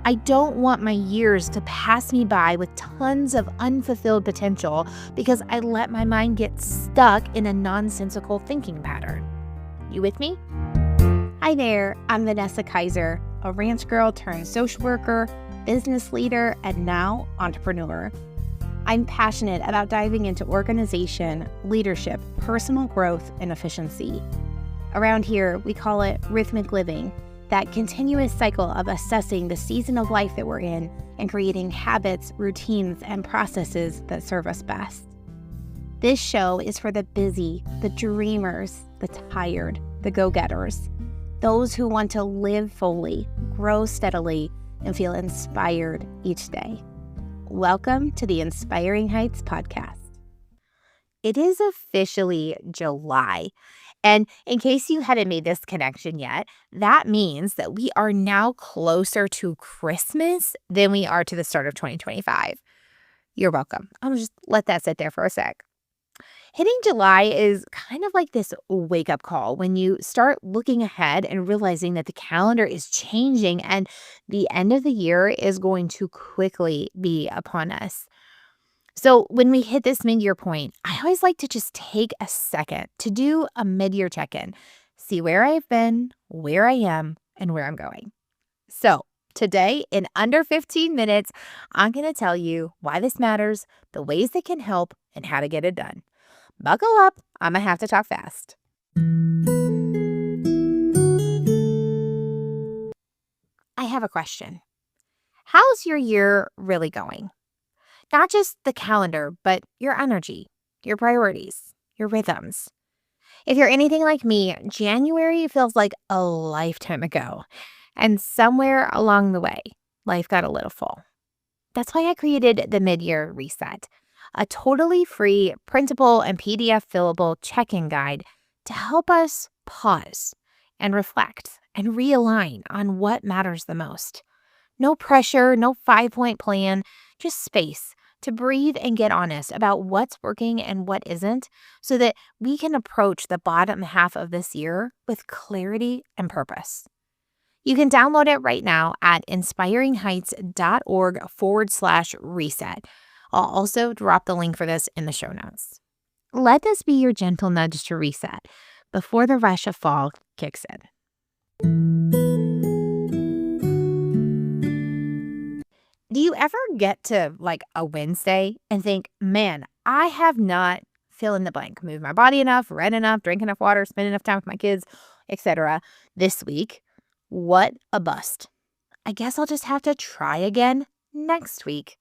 I don't want my years to pass me by with tons of unfulfilled potential because I let my mind get stuck in a nonsensical thinking pattern. You with me? Hi there, I'm Vanessa Kaiser, a ranch girl turned social worker, business leader, and now entrepreneur. I'm passionate about diving into organization, leadership, personal growth, and efficiency. Around here, we call it rhythmic living, that continuous cycle of assessing the season of life that we're in and creating habits, routines, and processes that serve us best. This show is for the busy, the dreamers, the tired, the go-getters, those who want to live fully, grow steadily, and feel inspired each day. Welcome to the Inspiring Heights podcast. It is officially July. And in case you hadn't made this connection yet, that means that we are now closer to Christmas than we are to the start of 2025. You're welcome. I'll just let that sit there for a sec. Hitting July is kind of like this wake-up call when you start looking ahead and realizing that the calendar is changing and the end of the year is going to quickly be upon us. So when we hit this mid-year point, I always like to just take a second to do a mid-year check-in, see where I've been, where I am, and where I'm going. So today, in under 15 minutes, I'm going to tell you why this matters, the ways that can help, and how to get it done. Buckle up, I'm going to have to talk fast. I have a question. How's your year really going? Not just the calendar, but your energy, your priorities, your rhythms. If you're anything like me, January feels like a lifetime ago. And somewhere along the way, life got a little full. That's why I created the Mid-Year Reset, a totally free printable and PDF fillable check-in guide to help us pause and reflect and realign on what matters the most. No pressure, no 5-point plan, just space to breathe and get honest about what's working and what isn't so that we can approach the bottom half of this year with clarity and purpose. You can download it right now at inspiringheights.org/reset. I'll also drop the link for this in the show notes. Let this be your gentle nudge to reset before the rush of fall kicks in. Do you ever get to like a Wednesday and think, man, I have not fill in the blank, moved my body enough, read enough, drank enough water, spent enough time with my kids, etc. this week? What a bust. I guess I'll just have to try again next week.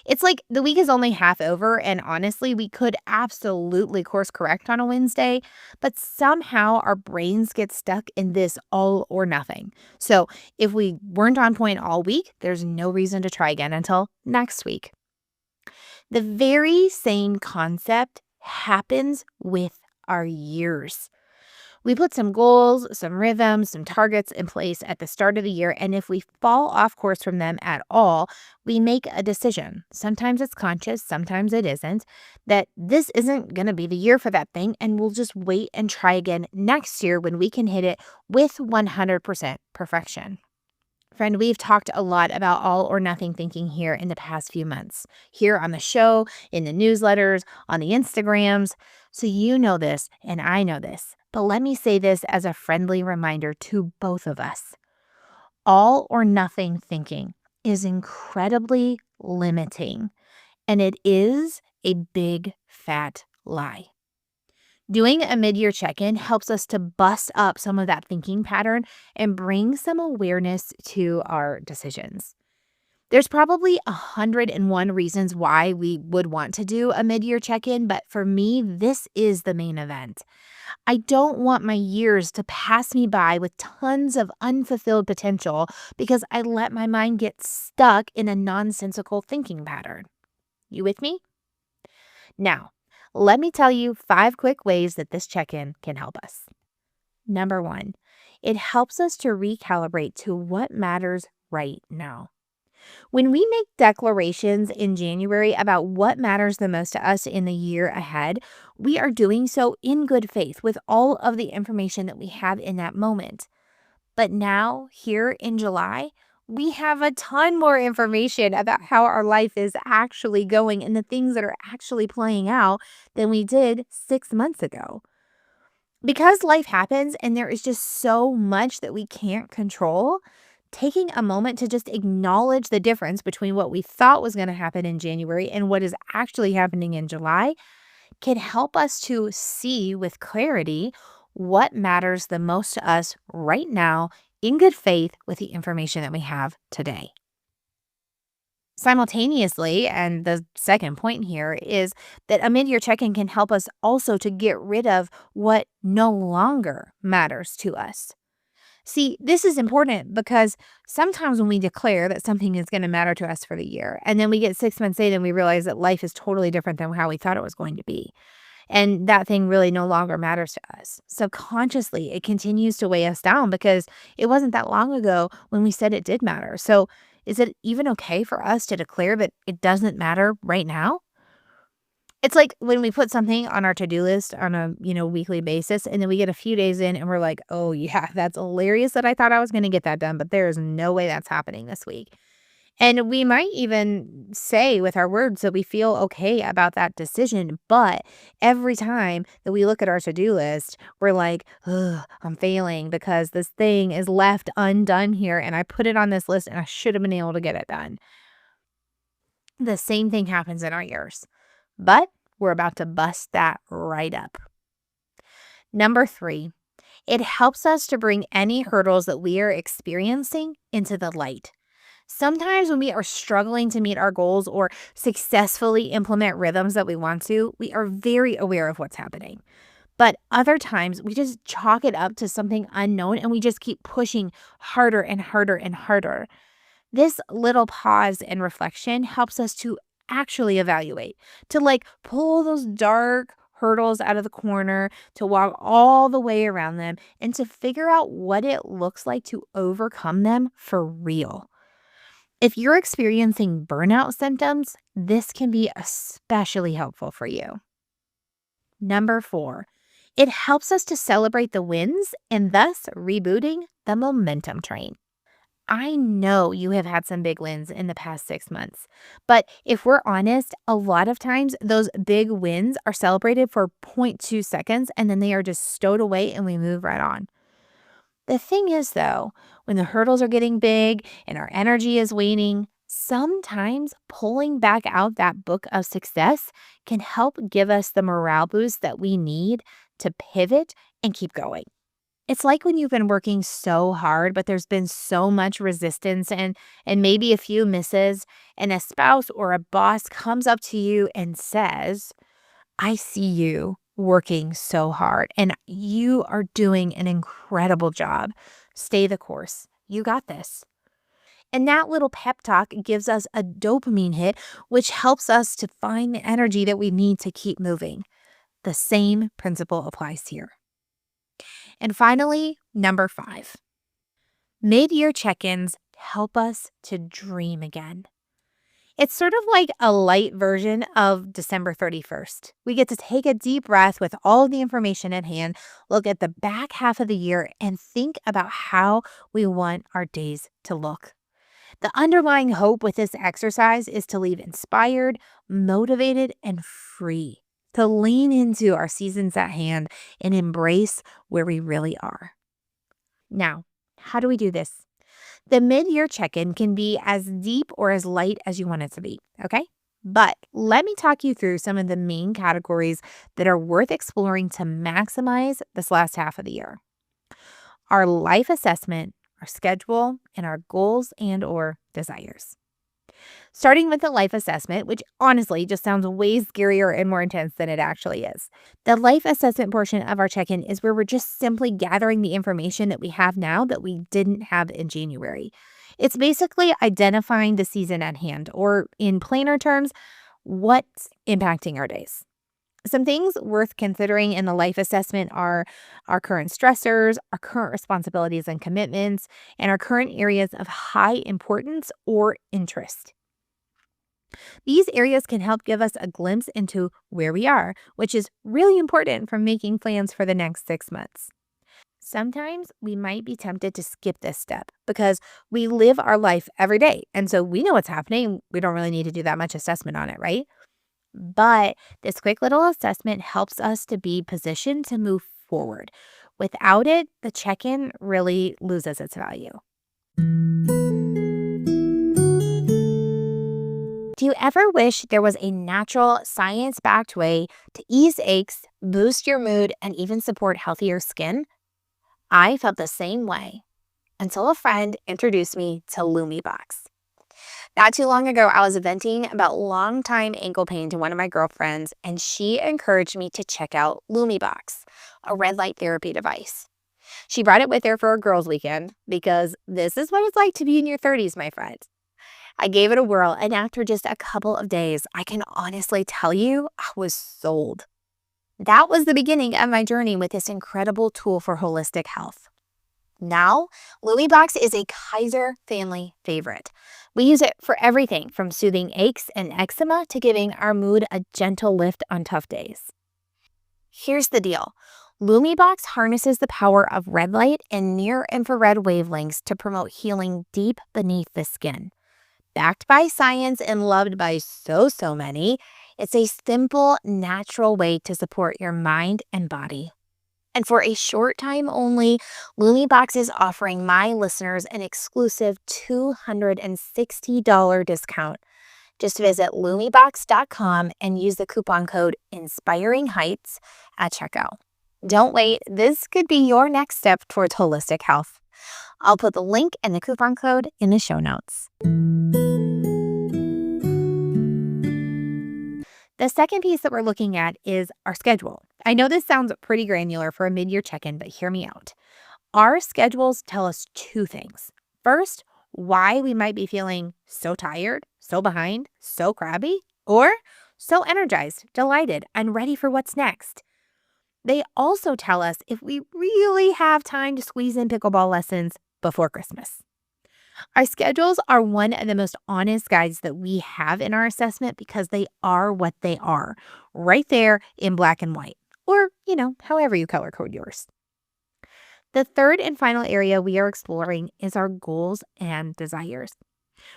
It's like the week is only half over, and honestly, we could absolutely course correct on a Wednesday, but somehow our brains get stuck in this all or nothing. So if we weren't on point all week, there's no reason to try again until next week. The very same concept happens with our years. We put some goals, some rhythms, some targets in place at the start of the year, and if we fall off course from them at all, we make a decision. Sometimes it's conscious, sometimes it isn't, that this isn't going to be the year for that thing, and we'll just wait and try again next year when we can hit it with 100% perfection. Friend, we've talked a lot about all or nothing thinking here in the past few months, here on the show, in the newsletters, on the Instagrams. So you know this, and I know this. But let me say this as a friendly reminder to both of us. All or nothing thinking is incredibly limiting, and it is a big, fat lie. Doing a mid-year check-in helps us to bust up some of that thinking pattern and bring some awareness to our decisions. There's probably 101 reasons why we would want to do a mid-year check-in, but for me, this is the main event. I don't want my years to pass me by with tons of unfulfilled potential because I let my mind get stuck in a nonsensical thinking pattern. You with me? Now, let me tell you 5 quick ways that this check-in can help us. Number 1, it helps us to recalibrate to what matters right now. When we make declarations in January about what matters the most to us in the year ahead, we are doing so in good faith with all of the information that we have in that moment. But now, here in July, We have a ton more information about how our life is actually going and the things that are actually playing out than we did 6 months ago. Because life happens and there is just so much that we can't control, taking a moment to just acknowledge the difference between what we thought was going to happen in January and what is actually happening in July can help us to see with clarity what matters the most to us right now in good faith with the information that we have today. Simultaneously, and the second point here is that a mid-year check-in can help us also to get rid of what no longer matters to us. See, this is important because sometimes when we declare that something is going to matter to us for the year, and then we get 6 months in and we realize that life is totally different than how we thought it was going to be. And that thing really no longer matters to us. Subconsciously, it continues to weigh us down because it wasn't that long ago when we said it did matter. So, is it even okay for us to declare that it doesn't matter right now? It's like when we put something on our to-do list on a, weekly basis, and then we get a few days in and we're like, "Oh yeah, that's hilarious that I thought I was going to get that done, but there is no way that's happening this week." And we might even say with our words that we feel okay about that decision. But every time that we look at our to-do list, we're like, ugh, I'm failing because this thing is left undone here. And I put it on this list and I should have been able to get it done. The same thing happens in our years. But we're about to bust that right up. Number 3, it helps us to bring any hurdles that we are experiencing into the light. Sometimes when we are struggling to meet our goals or successfully implement rhythms that we want to, we are very aware of what's happening. But other times we just chalk it up to something unknown and we just keep pushing harder and harder and harder. This little pause and reflection helps us to actually evaluate, to pull those dark hurdles out of the corner, to walk all the way around them, and to figure out what it looks like to overcome them for real. If you're experiencing burnout symptoms, this can be especially helpful for you. Number 4, it helps us to celebrate the wins and thus rebooting the momentum train. I know you have had some big wins in the past 6 months, but if we're honest, a lot of times those big wins are celebrated for 0.2 seconds and then they are just stowed away and we move right on. The thing is, though, when the hurdles are getting big and our energy is waning, sometimes pulling back out that book of success can help give us the morale boost that we need to pivot and keep going. It's like when you've been working so hard, but there's been so much resistance and maybe a few misses, and a spouse or a boss comes up to you and says, I see you working so hard and you are doing an incredible job. Stay the course. You got this. And that little pep talk gives us a dopamine hit, which helps us to find the energy that we need to keep moving. The same principle applies here. And finally, number 5, mid-year check-ins help us to dream again. It's sort of like a light version of December 31st. We get to take a deep breath with all of the information at hand, look at the back half of the year, and think about how we want our days to look. The underlying hope with this exercise is to leave inspired, motivated, and free, to lean into our seasons at hand and embrace where we really are. Now, how do we do this? The mid-year check-in can be as deep or as light as you want it to be, okay? But let me talk you through some of the main categories that are worth exploring to maximize this last half of the year. Our life assessment, our schedule, and our goals and or desires. Starting with the life assessment, which honestly just sounds way scarier and more intense than it actually is. The life assessment portion of our check-in is where we're just simply gathering the information that we have now that we didn't have in January. It's basically identifying the season at hand, or in plainer terms, what's impacting our days. Some things worth considering in the life assessment are our current stressors, our current responsibilities and commitments, and our current areas of high importance or interest. These areas can help give us a glimpse into where we are, which is really important for making plans for the next 6 months. Sometimes we might be tempted to skip this step because we live our life every day. And so we know what's happening. We don't really need to do that much assessment on it, right? But this quick little assessment helps us to be positioned to move forward. Without it, the check in really loses its value. Do you ever wish there was a natural, science backed way to ease aches, boost your mood, and even support healthier skin? I felt the same way until a friend introduced me to LumiBox. Not too long ago, I was venting about long-time ankle pain to one of my girlfriends, and she encouraged me to check out LumiBox, a red light therapy device. She brought it with her for a girls' weekend because this is what it's like to be in your 30s, my friend. I gave it a whirl, and after just a couple of days, I can honestly tell you I was sold. That was the beginning of my journey with this incredible tool for holistic health. Now, LumiBox is a Kaiser family favorite. We use it for everything from soothing aches and eczema to giving our mood a gentle lift on tough days. Here's the deal. LumiBox harnesses the power of red light and near-infrared wavelengths to promote healing deep beneath the skin. Backed by science and loved by so many, it's a simple, natural way to support your mind and body. And for a short time only, LumiBox is offering my listeners an exclusive $260 discount. Just visit LumiBox.com and use the coupon code INSPIRINGHeights at checkout. Don't wait, this could be your next step towards holistic health. I'll put the link and the coupon code in the show notes. The second piece that we're looking at is our schedule. I know this sounds pretty granular for a mid-year check-in, but hear me out. Our schedules tell us two things. First, why we might be feeling so tired, so behind, so crabby, or so energized, delighted, and ready for what's next. They also tell us if we really have time to squeeze in pickleball lessons before Christmas. Our schedules are one of the most honest guides that we have in our assessment because they are what they are, right there in black and white, or, however you color code yours. The third and final area we are exploring is our goals and desires.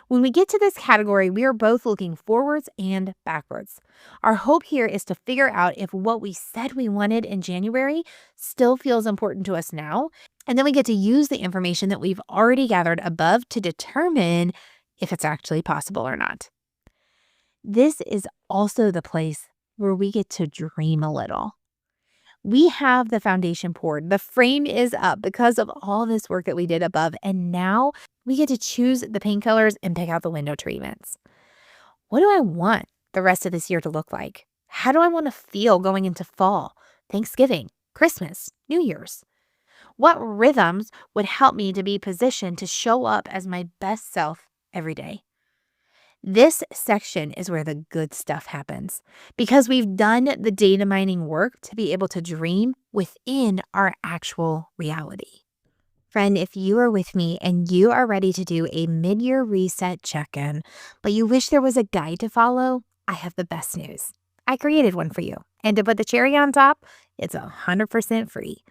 When we get to this category, we are both looking forwards and backwards. Our hope here is to figure out if what we said we wanted in January still feels important to us now, and then we get to use the information that we've already gathered above to determine if it's actually possible or not. This is also the place where we get to dream a little. We have the foundation poured. The frame is up because of all this work that we did above. And now we get to choose the paint colors and pick out the window treatments. What do I want the rest of this year to look like? How do I want to feel going into fall, Thanksgiving, Christmas, New Year's? What rhythms would help me to be positioned to show up as my best self every day? This section is where the good stuff happens because we've done the data mining work to be able to dream within our actual reality. Friend, if you are with me and you are ready to do a mid-year reset check-in, but you wish there was a guide to follow, I have the best news. I created one for you. And to put the cherry on top, it's 100% free.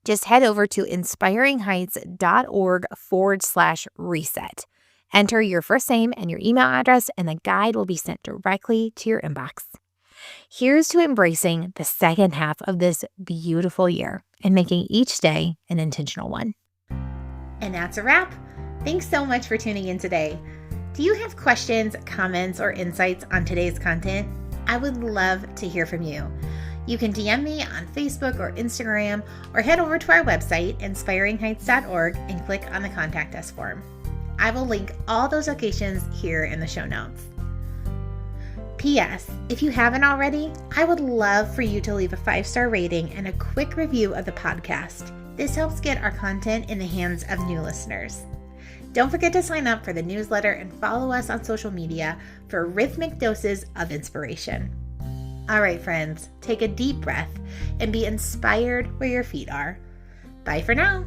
Just head over to inspiringheights.org/reset. Enter your first name and your email address, and the guide will be sent directly to your inbox. Here's to embracing the second half of this beautiful year and making each day an intentional one. And that's a wrap. Thanks so much for tuning in today. Do you have questions, comments, or insights on today's content? I would love to hear from you. You can DM me on Facebook or Instagram, or head over to our website, inspiringheights.org, and click on the Contact Us form. I will link all those locations here in the show notes. P.S. If you haven't already, I would love for you to leave a 5-star rating and a quick review of the podcast. This helps get our content in the hands of new listeners. Don't forget to sign up for the newsletter and follow us on social media for rhythmic doses of inspiration. All right, friends, take a deep breath and be inspired where your feet are. Bye for now.